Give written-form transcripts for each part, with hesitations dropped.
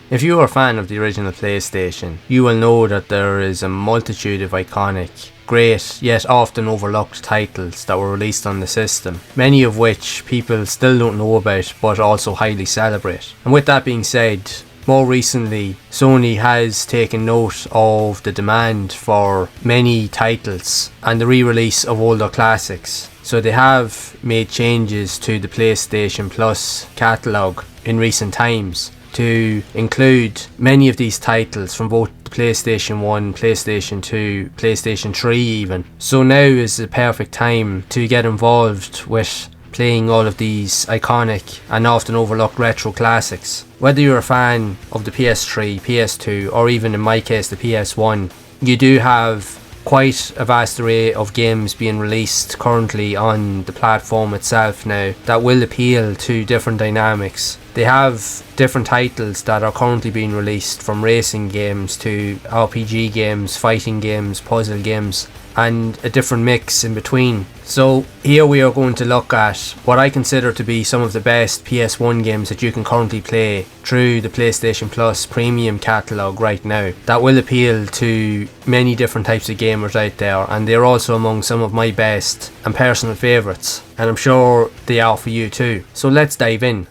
If you are a fan of the original PlayStation, you will know that there is a multitude of iconic, great yet often overlooked titles that were released on the system, many of which people still don't know about but also highly celebrate. And with that being said, more recently, Sony has taken note of the demand for many titles and the re-release of older classics. So they have made changes to the PlayStation Plus catalogue in recent times to include many of these titles from both the PlayStation 1, PlayStation 2, PlayStation 3 even. So now is the perfect time to get involved with playing all of these iconic and often overlooked retro classics. Whether you're a fan of the PS3, PS2 or even in my case the PS1, you do have quite a vast array of games being released currently on the platform itself now that will appeal to different dynamics. They have different titles that are currently being released, from racing games to RPG games, fighting games, puzzle games, and a different mix in between. So here we are going to look at what I consider to be some of the best PS1 games that you can currently play through the PlayStation Plus premium catalogue right now that will appeal to many different types of gamers out there, and they're also among some of my best and personal favourites, and I'm sure they are for you too. So let's dive in.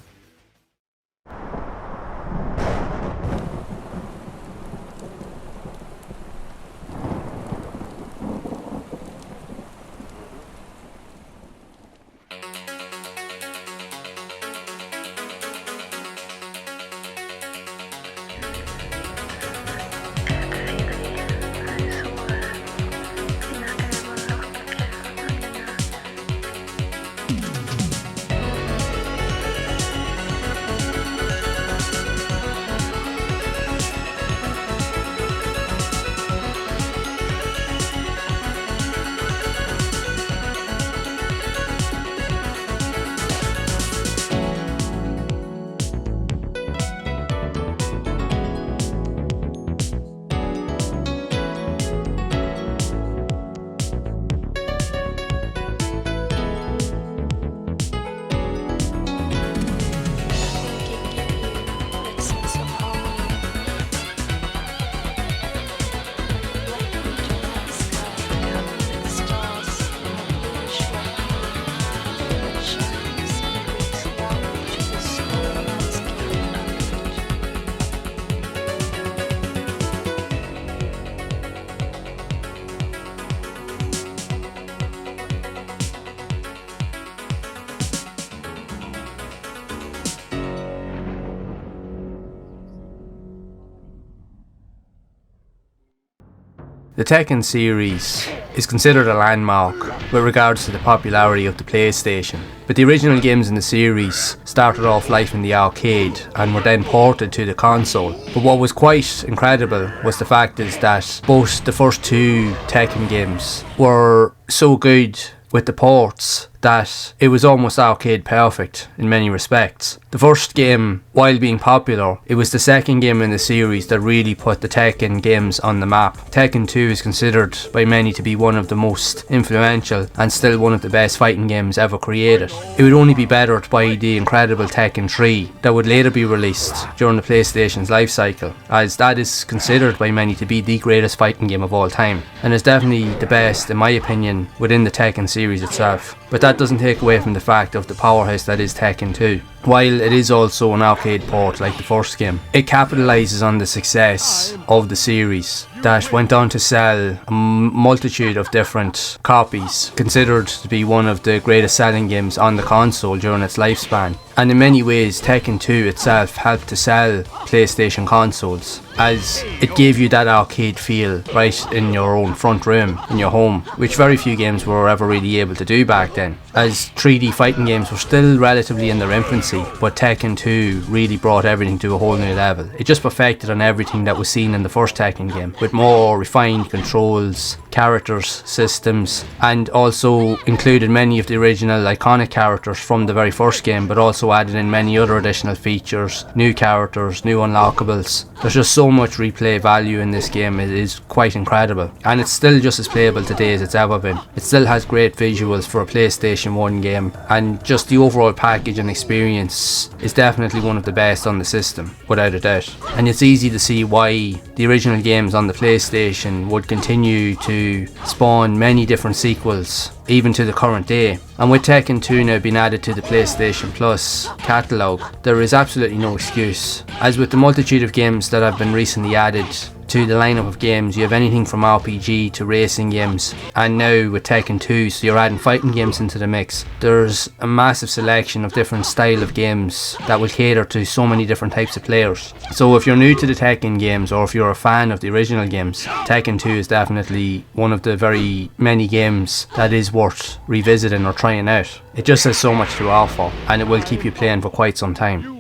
The Tekken series is considered a landmark with regards to the popularity of the PlayStation, but the original games in the series started off life in the arcade and were then ported to the console. But what was quite incredible was the fact is that both the first two Tekken games were so good with the ports that it was almost arcade perfect in many respects. The first game, while being popular, it was the second game in the series that really put the Tekken games on the map. Tekken 2 is considered by many to be one of the most influential and still one of the best fighting games ever created. It would only be bettered by the incredible Tekken 3 that would later be released during the PlayStation's life cycle, as that is considered by many to be the greatest fighting game of all time, and is definitely the best, in my opinion, within the Tekken series itself. But that doesn't take away from the fact of the powerhouse that is Tekken 2. While it is also an arcade port like the first game, it capitalises on the success of the series that went on to sell a multitude of different copies, considered to be one of the greatest selling games on the console during its lifespan. And in many ways, Tekken 2 itself helped to sell PlayStation consoles, as it gave you that arcade feel right in your own front room, in your home, which very few games were ever really able to do back then, as 3D fighting games were still relatively in their infancy, but Tekken 2 really brought everything to a whole new level. It just perfected on everything that was seen in the first Tekken game, with more refined controls, characters, systems, and also included many of the original iconic characters from the very first game, but also added in many other additional features, new characters, new unlockables. There's just so much replay value in this game, it is quite incredible, and it's still just as playable today as it's ever been. It still has great visuals for a PlayStation 1 game, and just the overall package and experience is definitely one of the best on the system, without a doubt. And it's easy to see why the original games on the PlayStation would continue to spawn many different sequels, even to the current day. And with Tekken 2 now being added to the PlayStation Plus catalogue, there is absolutely no excuse. As with the multitude of games that have been recently added to the lineup of games, you have anything from RPG to racing games, and now with Tekken 2, so you're adding fighting games into the mix. There's a massive selection of different style of games that will cater to so many different types of players. So if you're new to the Tekken games, or if you're a fan of the original games, Tekken 2 is definitely one of the very many games that is worth revisiting or trying out. It just has so much to offer, and it will keep you playing for quite some time.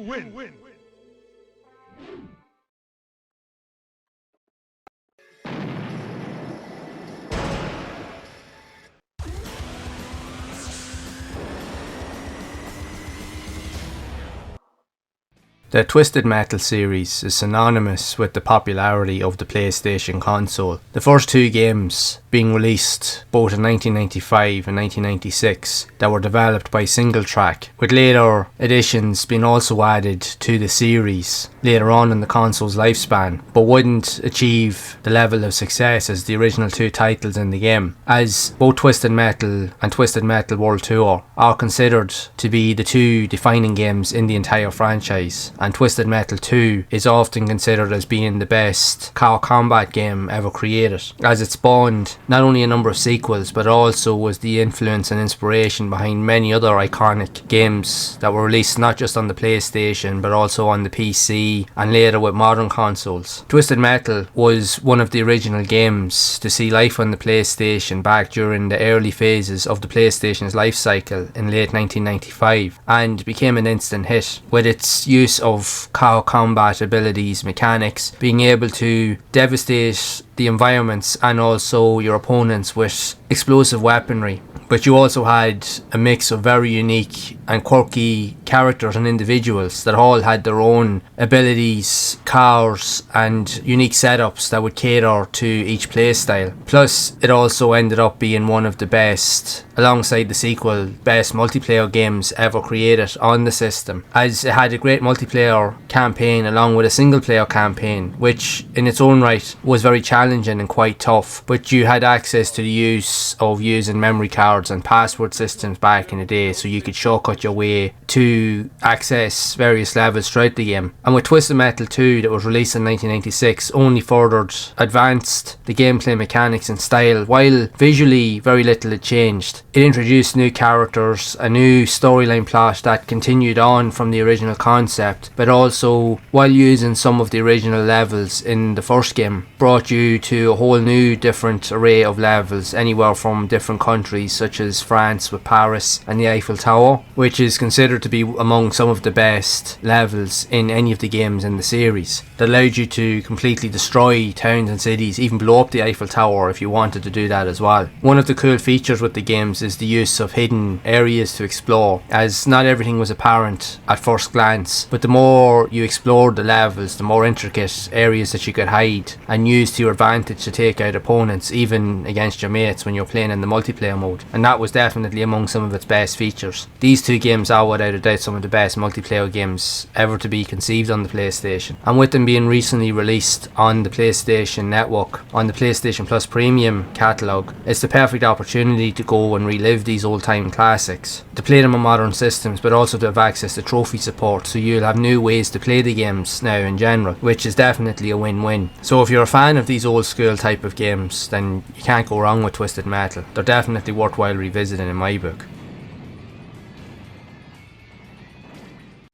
The Twisted Metal series is synonymous with the popularity of the PlayStation console. The first two games being released both in 1995 and 1996 that were developed by SingleTrack, with later editions being also added to the series later on in the console's lifespan, but wouldn't achieve the level of success as the original two titles in the game, as both Twisted Metal and Twisted Metal World Tour are considered to be the two defining games in the entire franchise, and Twisted Metal 2 is often considered as being the best car combat game ever created, as it spawned not only a number of sequels but also was the influence and inspiration behind many other iconic games that were released not just on the PlayStation but also on the PC and later with modern consoles. Twisted Metal was one of the original games to see life on the PlayStation back during the early phases of the PlayStation's life cycle in late 1995, and became an instant hit with its use of car combat abilities, mechanics, being able to devastate the environments and also your opponents with explosive weaponry. But you also had a mix of very unique and quirky characters and individuals that all had their own abilities, cars and unique setups that would cater to each playstyle. Plus it also ended up being one of the best, alongside the sequel, best multiplayer games ever created on the system, as it had a great multiplayer campaign along with a single player campaign, which in its own right was very challenging and quite tough, but you had access to the use of using memory cards and password systems back in the day, so you could shortcut your way to access various levels throughout the game. And with Twisted Metal 2 that was released in 1996 only furthered advanced the gameplay mechanics and style, while visually very little had changed. It introduced new characters, a new storyline plot that continued on from the original concept, but also, while using some of the original levels in the first game, brought you to a whole new different array of levels, anywhere from different countries such as France with Paris and the Eiffel Tower, which is considered to be among some of the best levels in any of the games in the series, that allowed you to completely destroy towns and cities, even blow up the Eiffel Tower if you wanted to do that as well. One of the cool features with the games is the use of hidden areas to explore, as not everything was apparent at first glance, but the more you explored the levels, the more intricate areas that you could hide and use to your advantage to take out opponents, even against your mates when you're playing in the multiplayer mode, and that was definitely among some of its best features. These two games are without a doubt some of the best multiplayer games ever to be conceived on the PlayStation, and with them being recently released on the PlayStation Network, on the PlayStation Plus Premium catalogue, it's the perfect opportunity to go and relive these old time classics, to play them on modern systems, but also to have access to trophy support, so you'll have new ways to play the games now in general, which is definitely a win-win. So if you're a fan of these old school type of games, then you can't go wrong with Twisted Metal. They're definitely worthwhile revisiting in my book.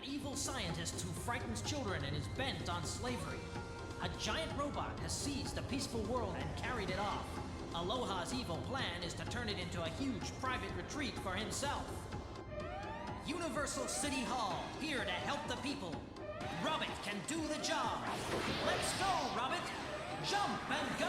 Evil scientist who frightens children and is bent on slavery. A giant robot has seized the peaceful world and carried it off. Aloha's evil plan is to turn it into a huge private retreat for himself. Universal City Hall, here to help the people. Robert can do the job. Let's go, Robert! Jump and go!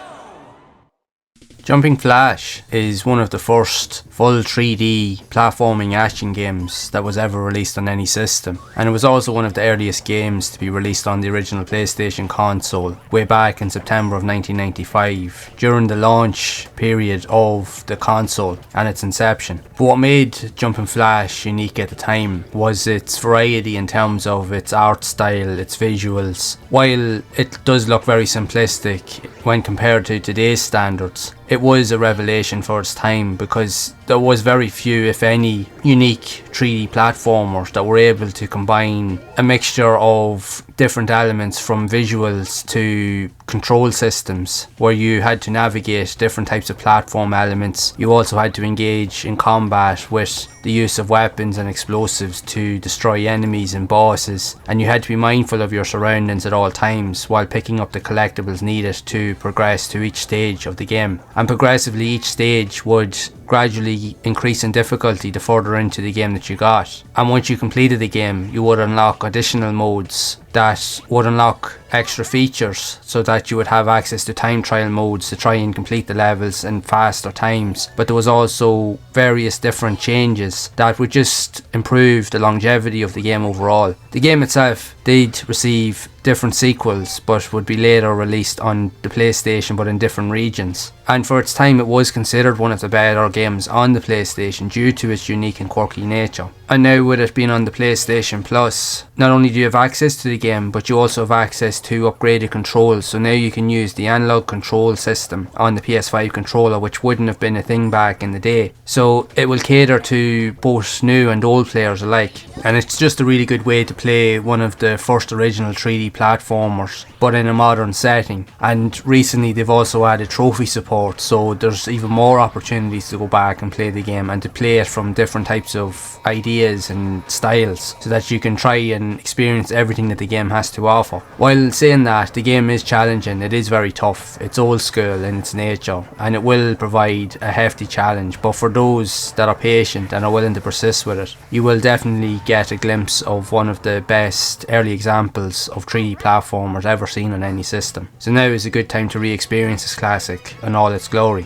Jumping Flash is one of the first full 3D platforming action games that was ever released on any system, and it was also one of the earliest games to be released on the original PlayStation console way back in September of 1995, during the launch period of the console and its inception. But what made Jumping Flash unique at the time was its variety in terms of its art style, its visuals. While it does look very simplistic when compared to today's standards, it was a revelation for its time because there was very few, if any, unique 3D platformers that were able to combine a mixture of different elements from visuals to control systems, where you had to navigate different types of platform elements. You also had to engage in combat with the use of weapons and explosives to destroy enemies and bosses, and you had to be mindful of your surroundings at all times while picking up the collectibles needed to progress to each stage of the game. And progressively each stage would gradually increase in difficulty the further into the game that you got. And once you completed the game, you would unlock additional modes that would unlock extra features so that you would have access to time trial modes to try and complete the levels in faster times. But there was also various different changes that would just improve the longevity of the game overall. The game itself did receive different sequels, but would be later released on the PlayStation but in different regions. And for its time, it was considered one of the better games on the PlayStation due to its unique and quirky nature. And now with it being on the PlayStation Plus, not only do you have access to the game, but you also have access to upgraded controls. So now you can use the analog control system on the PS5 controller, which wouldn't have been a thing back in the day. So it will cater to both new and old players alike. And it's just a really good way to play one of the first original 3D platformers, but in a modern setting. And recently they've also added trophy support, so there's even more opportunities to go back and play the game and to play it from different types of ideas and styles, so that you can try and experience everything that the game has to offer. While saying that, the game is challenging, it is very tough, it's old school in its nature, and it will provide a hefty challenge, but for those that are patient and are willing to persist with it, you will definitely get a glimpse of one of the best early examples of 3D platformers ever seen on any system. So now is a good time to re-experience this classic in all its glory.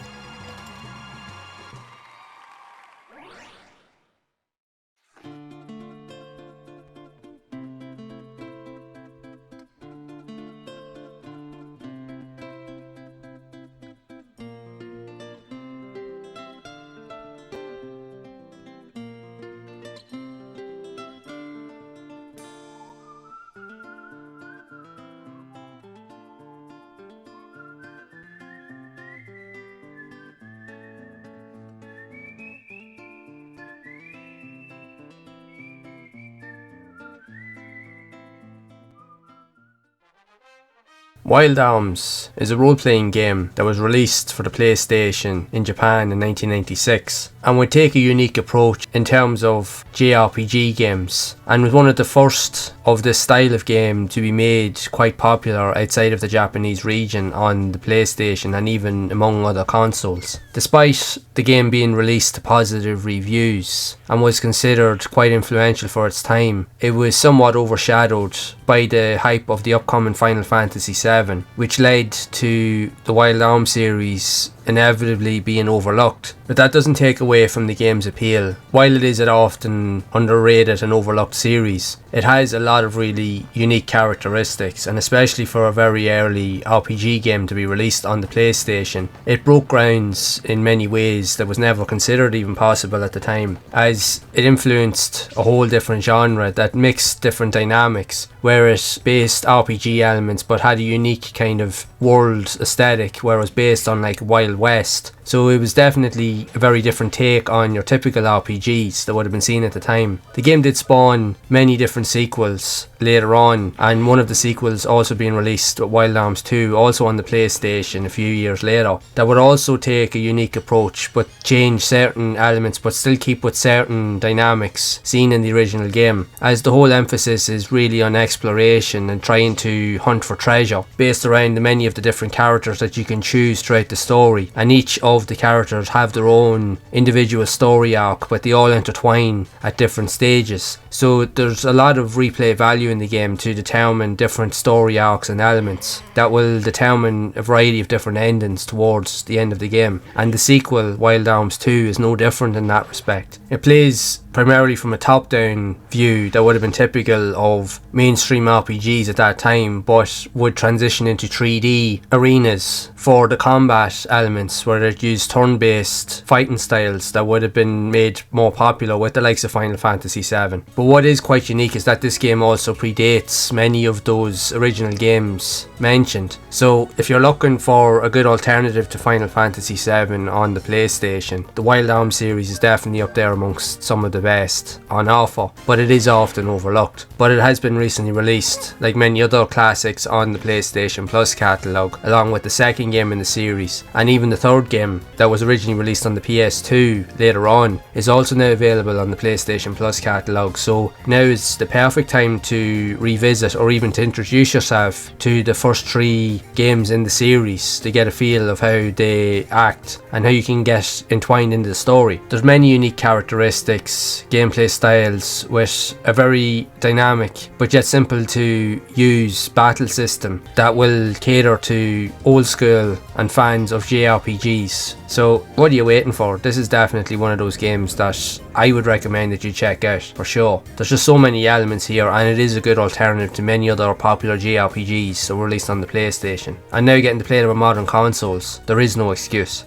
Wild Arms is a role-playing game that was released for the PlayStation in Japan in 1996 and would take a unique approach in terms of JRPG games, and was one of the first of this style of game to be made quite popular outside of the Japanese region on the PlayStation and even among other consoles. Despite the game being released to positive reviews and was considered quite influential for its time, it was somewhat overshadowed by the hype of the upcoming Final Fantasy VII, which led to the Wild Arms series inevitably being overlooked. But that doesn't take away from the game's appeal. While it is an often underrated and overlooked series, it has a lot of really unique characteristics, and especially for a very early RPG game to be released on the PlayStation, it broke grounds in many ways that was never considered even possible at the time, as it influenced a whole different genre that mixed different dynamics, where it based RPG elements but had a unique kind of world aesthetic where it was based on like Wild West. So it was definitely a very different take on your typical RPGs that would have been seen at the time. The game did spawn many different sequels later on, and one of the sequels also being released with Wild Arms 2, also on the PlayStation a few years later, that would also take a unique approach but change certain elements but still keep with certain dynamics seen in the original game, as the whole emphasis is really on exploration and trying to hunt for treasure based around the many of the different characters that you can choose throughout the story, and each of the characters have their own individual story arc, but they all intertwine at different stages. So there's a lot of replay value in the game to determine different story arcs and elements that will determine a variety of different endings towards the end of the game. And the sequel, Wild Arms 2, is no different in that respect. It plays primarily from a top-down view that would have been typical of mainstream RPGs at that time, but would transition into 3D arenas for the combat elements, where it used turn-based fighting styles that would have been made more popular with the likes of Final Fantasy VII. But what is quite unique is that this game also predates many of those original games mentioned. So if you're looking for a good alternative to Final Fantasy VII on the PlayStation, the Wild Arms series is definitely up there amongst some of the best on offer, but it is often overlooked. But it has been recently released, like many other classics, on the PlayStation Plus catalogue, along with the second game in the series, and even the third game that was originally released on the PS2 later on is also now available on the PlayStation Plus catalogue. So now is the perfect time to revisit or even to introduce yourself to the first 3 games in the series to get a feel of how they act and how you can get entwined into the story. There's many unique characteristics, gameplay styles, with a very dynamic but yet simple to use battle system that will cater to old school and fans of JRPGs. So what are you waiting for? This is definitely one of those games that I would recommend that you check out for sure. There's just so many elements here, and it is a good alternative to many other popular JRPGs that were released on the PlayStation. And now getting to play them on modern consoles, there is no excuse.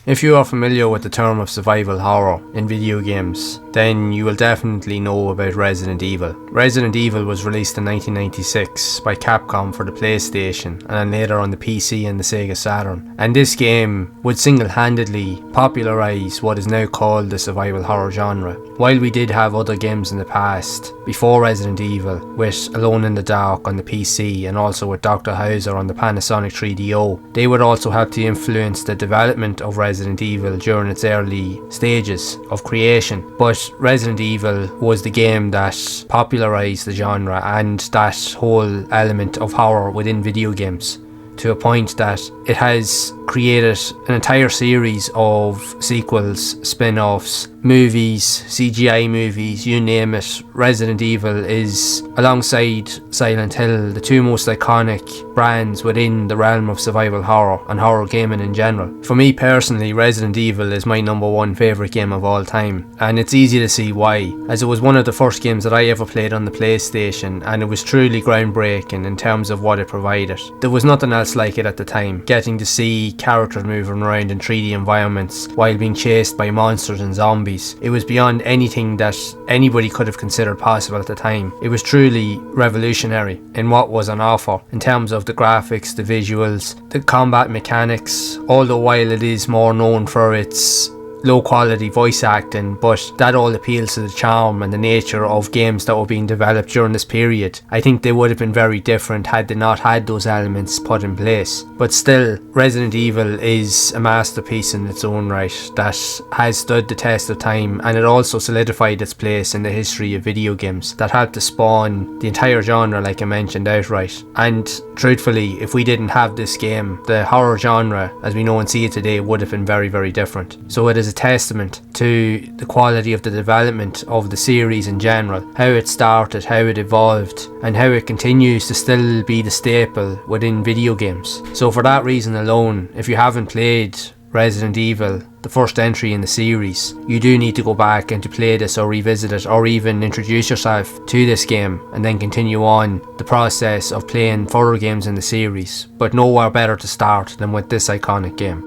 If you are familiar with the term of survival horror in video games, then you will definitely know about Resident Evil. Resident Evil was released in 1996 by Capcom for the PlayStation, and then later on the PC and the Sega Saturn. And this game would single-handedly popularise what is now called the survival horror genre. While we did have other games in the past, before Resident Evil, with Alone in the Dark on the PC and also with Dr. Hauser on the Panasonic 3DO, they would also help to influence the development of Resident Evil during its early stages of creation. But Resident Evil was the game that popularised the genre and that whole element of horror within video games, to a point that it has created an entire series of sequels, spin-offs, movies, CGI movies, you name it. Resident Evil is, alongside Silent Hill, the 2 most iconic brands within the realm of survival horror and horror gaming in general. For me personally, Resident Evil is my #1 favourite game of all time, and it's easy to see why, as it was one of the first games that I ever played on the PlayStation, and it was truly groundbreaking in terms of what it provided. There was nothing else like it at the time, getting to see characters moving around in 3D environments while being chased by monsters and zombies. It was beyond anything that anybody could have considered possible at the time. It was truly revolutionary in what was on offer in terms of the graphics, the visuals, the combat mechanics, although while it is more known for its low quality voice acting, but that all appeals to the charm and the nature of games that were being developed during this period. I think they would have been very different had they not had those elements put in place. But still, Resident Evil is a masterpiece in its own right that has stood the test of time, and it also solidified its place in the history of video games that helped to spawn the entire genre, like I mentioned outright. And truthfully, if we didn't have this game, the horror genre as we know and see it today would have been very, very different. So it is a testament to the quality of the development of the series in general, how it started, how it evolved, and how it continues to still be the staple within video games. So for that reason alone, if you haven't played Resident Evil, the first entry in the series, you do need to go back and to play this or revisit it, or even introduce yourself to this game and then continue on the process of playing further games in the series. But nowhere better to start than with this iconic game.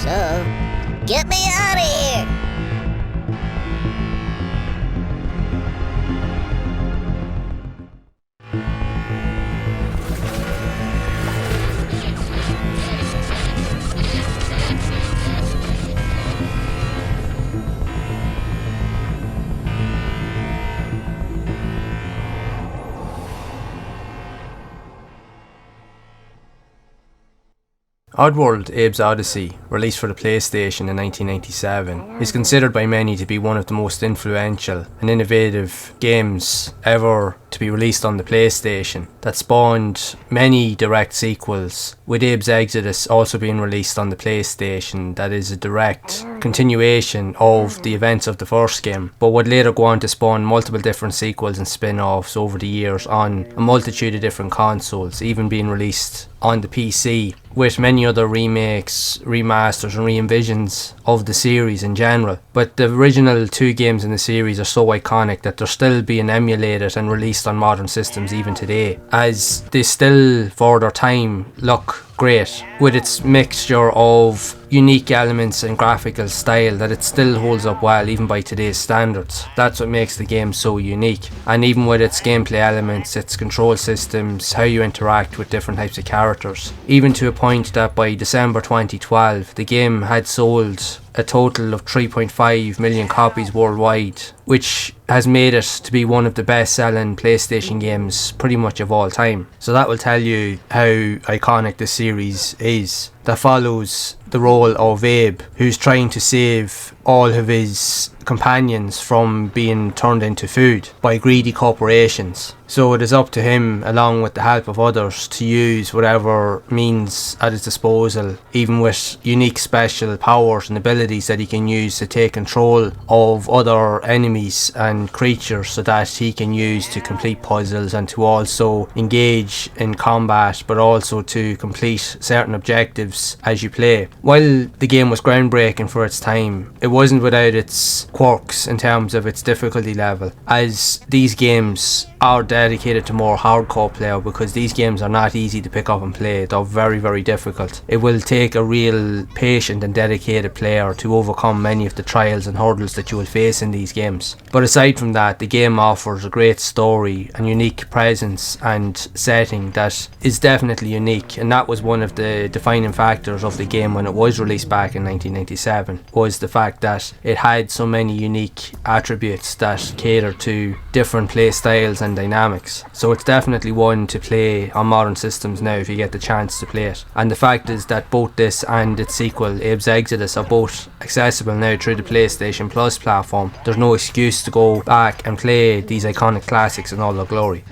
So, get me out of here! Oddworld Abe's Odyssey, released for the PlayStation in 1997, is considered by many to be one of the most influential and innovative games ever to be released on the PlayStation, that spawned many direct sequels, with Abe's Exodus also being released on the PlayStation, that is a direct continuation of the events of the first game, but would later go on to spawn multiple different sequels and spin-offs over the years on a multitude of different consoles, even being released on the PC, with many other remakes, remasters and re-envisions of the series in general. But the original 2 games in the series are so iconic that they're still being emulated and released on modern systems even today, as they still for their time look great, with its mixture of unique elements and graphical style, that it still holds up well even by today's standards. That's what makes the game so unique. And even with its gameplay elements, its control systems, how you interact with different types of characters, even to a point that by December 2012 the game had sold a total of 3.5 million copies worldwide, which has made it to be one of the best selling PlayStation games pretty much of all time. So that will tell you how iconic this series is, that follows the role of Abe, who's trying to save all of his companions from being turned into food by greedy corporations. So it is up to him, along with the help of others, to use whatever means at his disposal, even with unique special powers and abilities that he can use to take control of other enemies and creatures, so that he can use to complete puzzles and to also engage in combat, but also to complete certain objectives as you play. While the game was groundbreaking for its time, it wasn't without its quirks in terms of its difficulty level, as these games are dedicated to more hardcore player, because these games are not easy to pick up and play. They're very, very difficult. It will take a real patient and dedicated player to overcome many of the trials and hurdles that you will face in these games. But aside from that, the game offers a great story and unique presence and setting that is definitely unique, and that was one of the defining factors of the game when it was released back in 1997, was the fact that it had so many unique attributes that cater to different play styles and dynamics. So it's definitely one to play on modern systems now if you get the chance to play it. And the fact is that both this and its sequel, Abe's Exodus, are both accessible now through the PlayStation Plus platform. There's no excuse to go back and play these iconic classics in all their glory.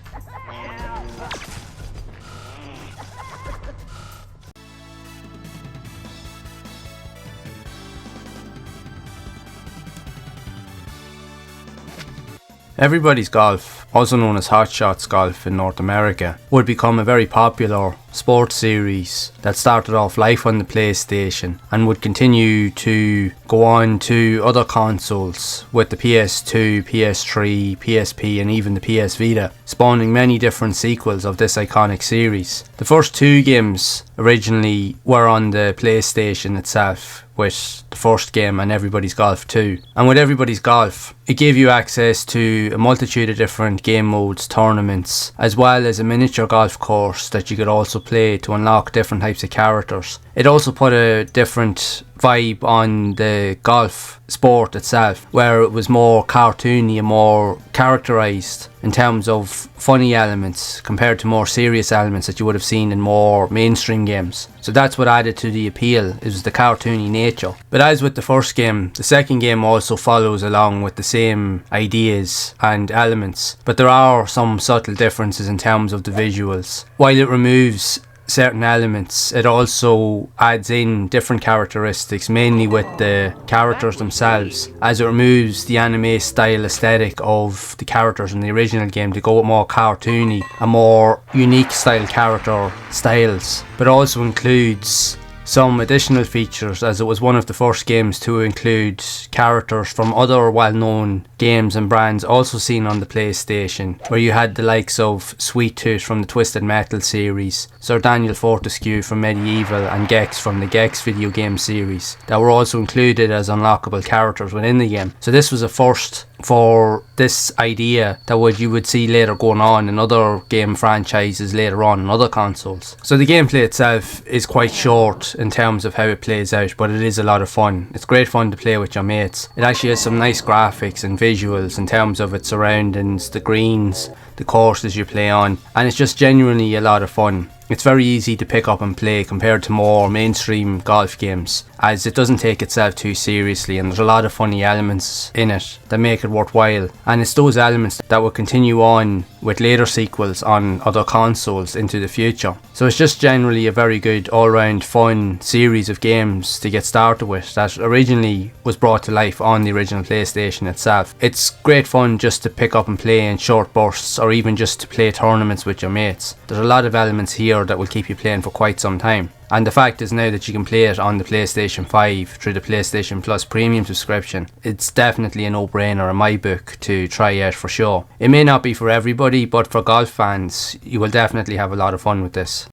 Everybody's Golf, also known as Hot Shots Golf in North America, would become a very popular sports series that started off life on the PlayStation and would continue to go on to other consoles with the PS2, PS3, PSP and even the PS Vita, spawning many different sequels of this iconic series. The first 2 games originally were on the PlayStation itself, with the first game and Everybody's Golf 2. And with Everybody's Golf, it gave you access to a multitude of different game modes, tournaments, as well as a miniature golf course that you could also play to unlock different types of characters. It also put a different vibe on the golf sport itself, where it was more cartoony and more characterized in terms of funny elements compared to more serious elements that you would have seen in more mainstream games. So that's what added to the appeal, is the cartoony nature. But as with the first game, the second game also follows along with the same ideas and elements, but there are some subtle differences in terms of the visuals. While it removes certain elements, it also adds in different characteristics, mainly with the characters themselves, as it removes the anime style aesthetic of the characters in the original game to go with more cartoony and more unique style character styles, but also includes some additional features, as it was one of the first games to include characters from other well-known games and brands also seen on the PlayStation, where you had the likes of Sweet Tooth from the Twisted Metal series, Sir Daniel Fortescue from Medieval and Gex from the Gex video game series, that were also included as unlockable characters within the game. So this was a first for this idea that you would see later going on in other game franchises later on in other consoles. So the gameplay itself is quite short in terms of how it plays out, but it is a lot of fun. It's great fun to play with your mates. It actually has some nice graphics and visuals in terms of its surroundings, the greens, the courses you play on, and it's just genuinely a lot of fun. It's very easy to pick up and play compared to more mainstream golf games, as it doesn't take itself too seriously and there's a lot of funny elements in it that make it worthwhile, and it's those elements that will continue on with later sequels on other consoles into the future. So it's just generally a very good all-round fun series of games to get started with that originally was brought to life on the original PlayStation itself. It's great fun just to pick up and play in short bursts, or even just to play tournaments with your mates. There's a lot of elements here that will keep you playing for quite some time. And the fact is now that you can play it on the PlayStation 5 through the PlayStation Plus premium subscription, it's definitely a no-brainer in my book to try out for sure. It may not be for everybody, but for golf fans, you will definitely have a lot of fun with this.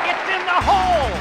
It's in the hole!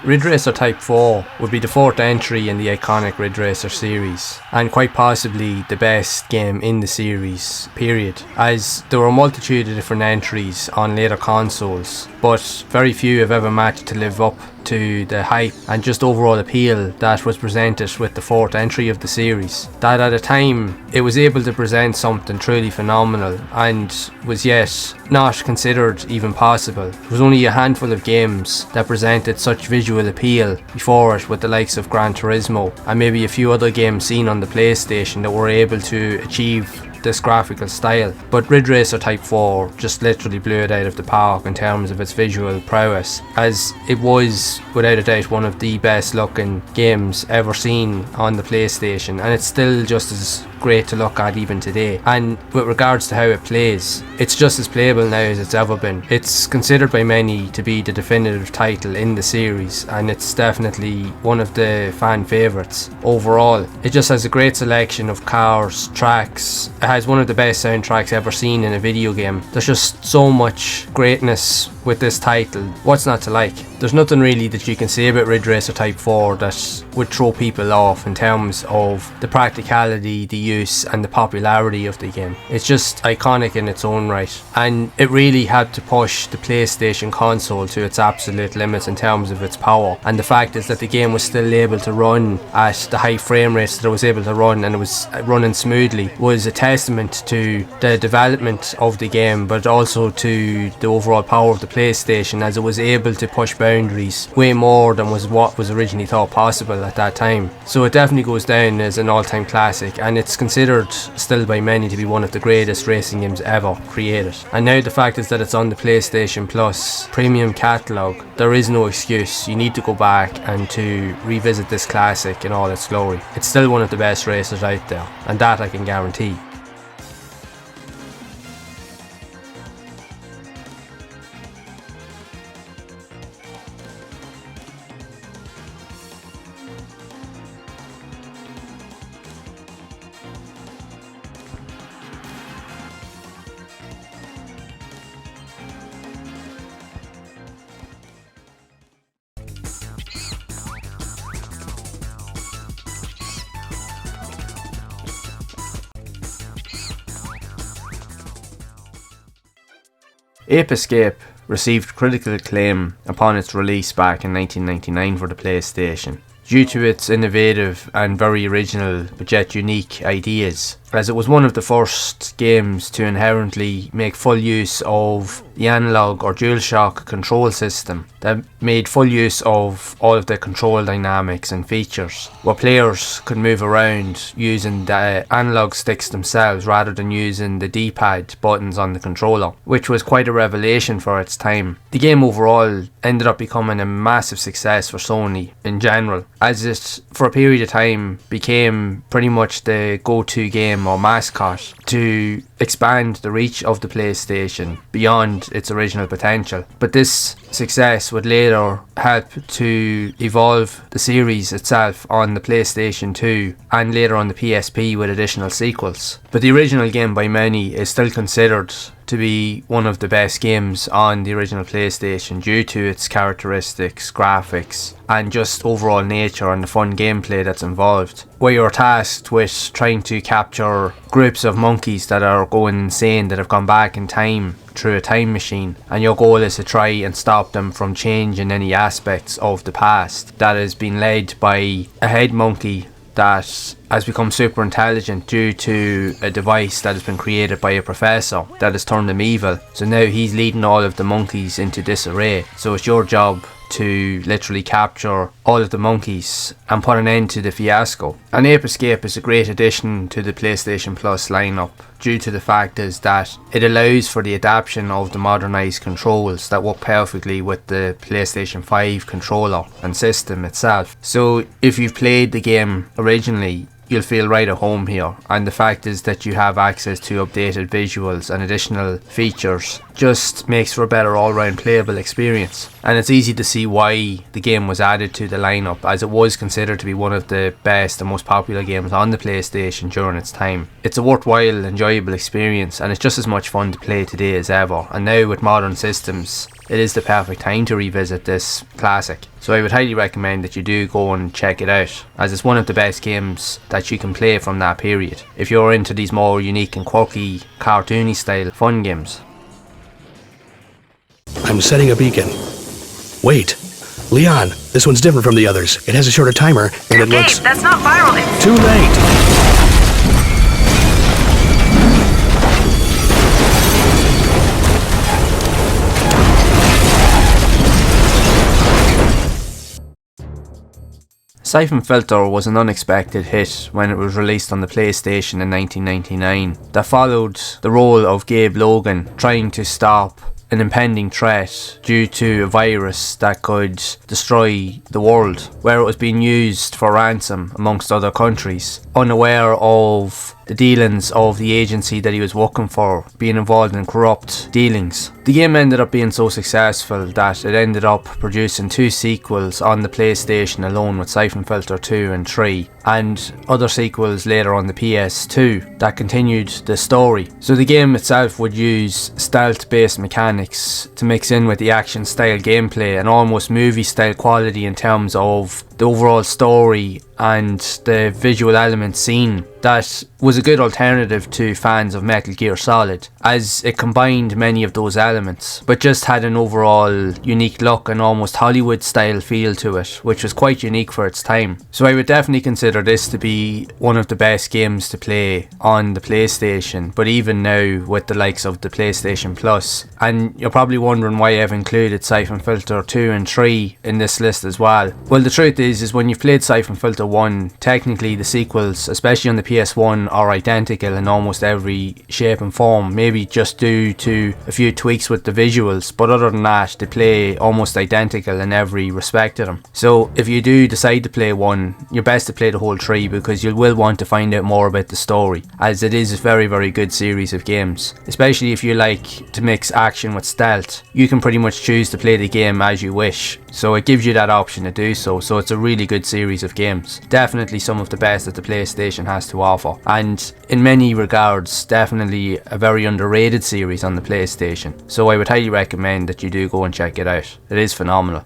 Ridge Racer Type 4 would be the fourth entry in the iconic Ridge Racer series, and quite possibly the best game in the series, period, as there were a multitude of different entries on later consoles, but very few have ever managed to live up to the hype and just overall appeal that was presented with the fourth entry of the series. That at a time it was able to present something truly phenomenal and was yet not considered even possible. There was only a handful of games that presented such visual appeal before it, with the likes of Gran Turismo and maybe a few other games seen on the PlayStation that were able to achieve this graphical style, but Ridge Racer Type 4 just literally blew it out of the park in terms of its visual prowess, as it was without a doubt one of the best looking games ever seen on the PlayStation, and it's still just as great to look at even today. And with regards to how it plays, it's just as playable now as it's ever been. It's considered by many to be the definitive title in the series, and it's definitely one of the fan favourites overall. It just has a great selection of cars, tracks. It has one of the best soundtracks ever seen in a video game. There's just so much greatness with this title. What's not to like? There's nothing really that you can say about Ridge Racer Type 4 that would throw people off in terms of the practicality, the use and the popularity of the game. It's just iconic in its own right, and it really had to push the PlayStation console to its absolute limits in terms of its power. And the fact is that the game was still able to run at the high frame rates that it was able to run, and it was running smoothly, was a testament to the development of the game, but also to the overall power of the PlayStation, as it was able to push boundaries way more than was what was originally thought possible at that time. So it definitely goes down as an all-time classic, and it's considered still by many to be one of the greatest racing games ever created. And now the fact is that it's on the PlayStation Plus premium catalogue, there is no excuse. You need to go back and to revisit this classic in all its glory. It's still one of the best racers out there, and that I can guarantee. Ape Escape received critical acclaim upon its release back in 1999 for the PlayStation, due to its innovative and very original but yet unique ideas. as it was one of the first games to inherently make full use of the analog or DualShock control system that made full use of all of the control dynamics and features, where players could move around using the analog sticks themselves rather than using the D-pad buttons on the controller, which was quite a revelation for its time. The game overall ended up becoming a massive success for Sony in general, as it for a period of time became pretty much the go-to game or mascot to expand the reach of the PlayStation beyond its original potential. But this success would later help to evolve the series itself on the PlayStation 2 and later on the PSP with additional sequels. But the original game by many is still considered to be one of the best games on the original PlayStation due to its characteristics, graphics, and just overall nature and the fun gameplay that's involved, where you're tasked with trying to capture groups of monkeys that are going insane, that have gone back in time through a time machine, and your goal is to try and stop them from changing any aspects of the past that has been led by a head monkey that has become super intelligent due to a device that has been created by a professor that has turned him evil. So now he's leading all of the monkeys into disarray. So it's your job to literally capture all of the monkeys and put an end to the fiasco. And Ape Escape is a great addition to the PlayStation Plus lineup due to the fact is that it allows for the adaptation of the modernised controls that work perfectly with the PlayStation 5 controller and system itself. So if you've played the game originally, you'll feel right at home here, and the fact is that you have access to updated visuals and additional features just makes for a better all-round playable experience. And it's easy to see why the game was added to the lineup, as it was considered to be one of the best and most popular games on the PlayStation during its time. It's a worthwhile, enjoyable experience, and it's just as much fun to play today as ever, and now with modern systems it is the perfect time to revisit this classic. So I would highly recommend that you do go and check it out, as it's one of the best games that you can play from that period, if you're into these more unique and quirky, cartoony style fun games. I'm setting a beacon. Wait, Leon, this one's different from the others. It has a shorter timer, and it looks... Gabe, that's not viral. It's Too late! Siphon Filter was an unexpected hit when it was released on the PlayStation in 1999 that followed the role of Gabe Logan trying to stop an impending threat due to a virus that could destroy the world, where it was being used for ransom amongst other countries, unaware of the dealings of the agency that he was working for being involved in corrupt dealings. The game ended up being so successful that it ended up producing 2 sequels on the PlayStation alone, with Siphon Filter 2 and 3, and other sequels later on the PS2 that continued the story. So the game itself would use stealth based mechanics to mix in with the action style gameplay and almost movie style quality in terms of the overall story and the visual elements seen. That was a good alternative to fans of Metal Gear Solid, as it combined many of those elements but just had an overall unique look and almost Hollywood style feel to it, which was quite unique for its time. So I would definitely consider this to be one of the best games to play on the PlayStation, but even now with the likes of the PlayStation Plus. And you're probably wondering why I've included Siphon Filter 2 and 3 in this list as well. Well, the truth is when you've played Siphon Filter 1, technically the sequels, especially on the PS1, are identical in almost every shape and form, maybe just due to a few tweaks with the visuals, but other than that they play almost identical in every respect of them. So if you do decide to play one, you're best to play the whole 3, because you will want to find out more about the story, as it is a very good series of games. Especially if you like to mix action with stealth, you can pretty much choose to play the game as you wish, so it gives you that option to do so. So it's a really good series of games, definitely some of the best that the PlayStation has to offer, and in many regards definitely a very underrated series on the PlayStation. So I would highly recommend that you do go and check it out. It is phenomenal.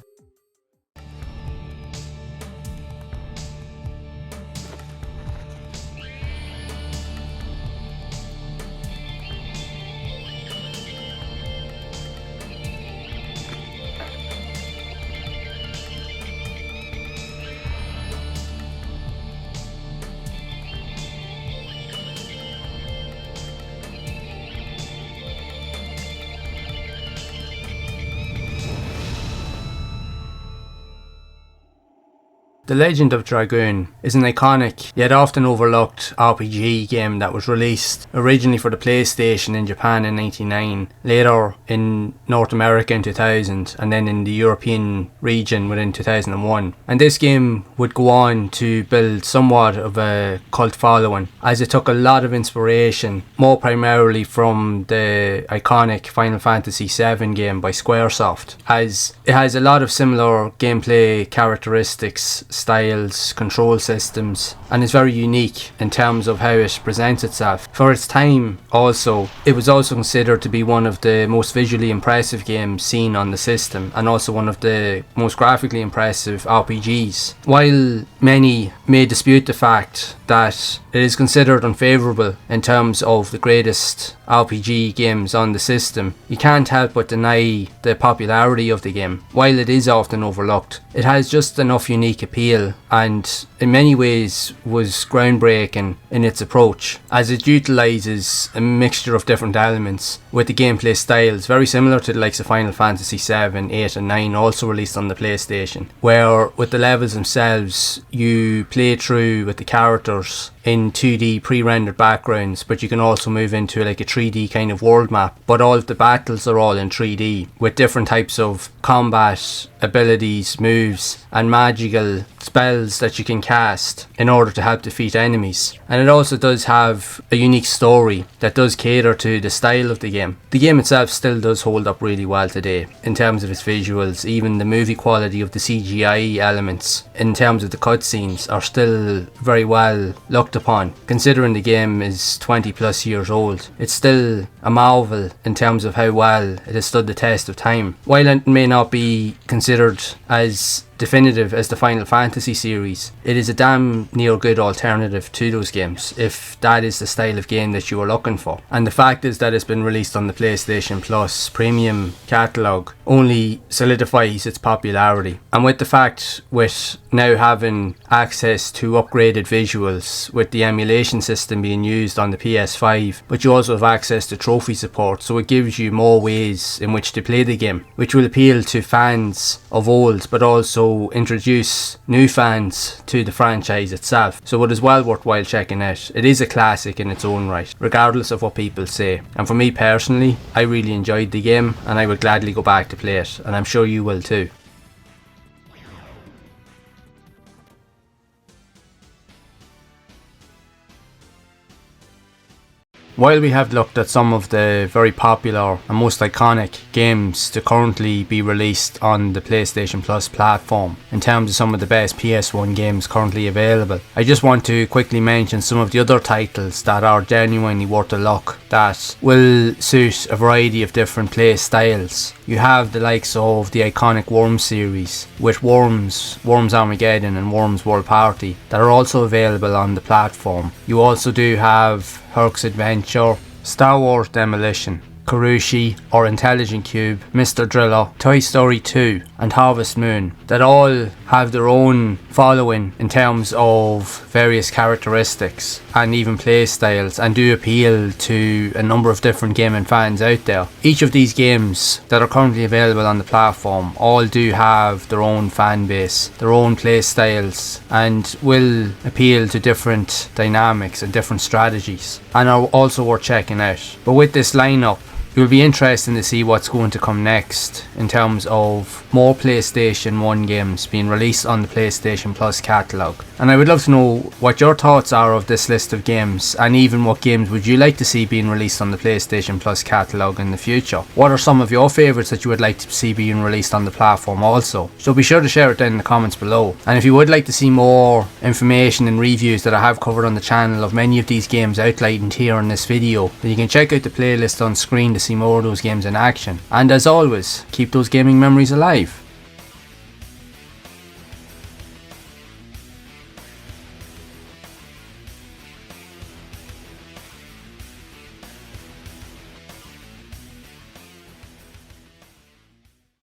The Legend of Dragoon is an iconic yet often overlooked RPG game that was released originally for the PlayStation in Japan in 1999, later in North America in 2000, and then in the European region within 2001. And this game would go on to build somewhat of a cult following, as it took a lot of inspiration, more primarily from the iconic Final Fantasy VII game by Squaresoft, as it has a lot of similar gameplay characteristics, styles, control systems, and is very unique in terms of how it presents itself. For its time also, it was also considered to be one of the most visually impressive games seen on the system, and also one of the most graphically impressive RPGs. While many may dispute the fact that it is considered unfavourable in terms of the greatest RPG games on the system, you can't help but deny the popularity of the game. While it is often overlooked, it has just enough unique appeal, and in many ways was groundbreaking in its approach, as it utilises a mixture of different elements with the gameplay styles very similar to the likes of Final Fantasy VII, 8 and 9, also released on the PlayStation, where with the levels themselves you play through with the characters in 2D pre-rendered backgrounds, but you can also move into like a 3D kind of world map, but all of the battles are all in 3D with different types of combat abilities, moves and magical spells that you can cast in order to help defeat enemies. And it also does have a unique story that does cater to the style of the game. The game itself still does hold up really well today in terms of its visuals. Even the movie quality of the CGI elements in terms of the cutscenes are still very well looked upon. Considering the game is 20 plus years old, it's still a marvel in terms of how well it has stood the test of time. While it may not be considered as definitive as the Final Fantasy series, it is a damn near good alternative to those games if that is the style of game that you are looking for. And the fact is that it's been released on the PlayStation Plus premium catalogue only solidifies its popularity. And with the fact with now having access to upgraded visuals with the emulation system being used on the PS5, but you also have access to trophy support, so it gives you more ways in which to play the game, which will appeal to fans of old but also introduce new fans to the franchise itself. So it is well worthwhile checking out. It is a classic in its own right, regardless of what people say. And for me personally, I really enjoyed the game and I would gladly go back to play it, and I'm sure you will too. While we have looked at some of the very popular and most iconic games to currently be released on the PlayStation Plus platform, in terms of some of the best PS1 games currently available, I just want to quickly mention some of the other titles that are genuinely worth a look, that will suit a variety of different play styles. You have the likes of the iconic Worms series, with Worms Armageddon and Worms World Party, that are also available on the platform. You also do have Herc's Adventure, Star Wars Demolition, Karushi or Intelligent Cube, Mr. Driller, Toy Story 2 and Harvest Moon, that all have their own following in terms of various characteristics and even play styles, and do appeal to a number of different gaming fans out there. Each of these games that are currently available on the platform all do have their own fan base, their own play styles, and will appeal to different dynamics and different strategies, and are also worth checking out. But with this lineup, it will be interesting to see what's going to come next in terms of more PlayStation 1 games being released on the PlayStation Plus catalogue. And I would love to know what your thoughts are of this list of games, and even what games would you like to see being released on the PlayStation Plus catalogue in the future. What are some of your favourites that you would like to see being released on the platform also? So be sure to share it down in the comments below. And if you would like to see more information and reviews that I have covered on the channel of many of these games outlined here in this video, then you can check out the playlist on screen to see more of those games in action. And as always, keep those gaming memories alive.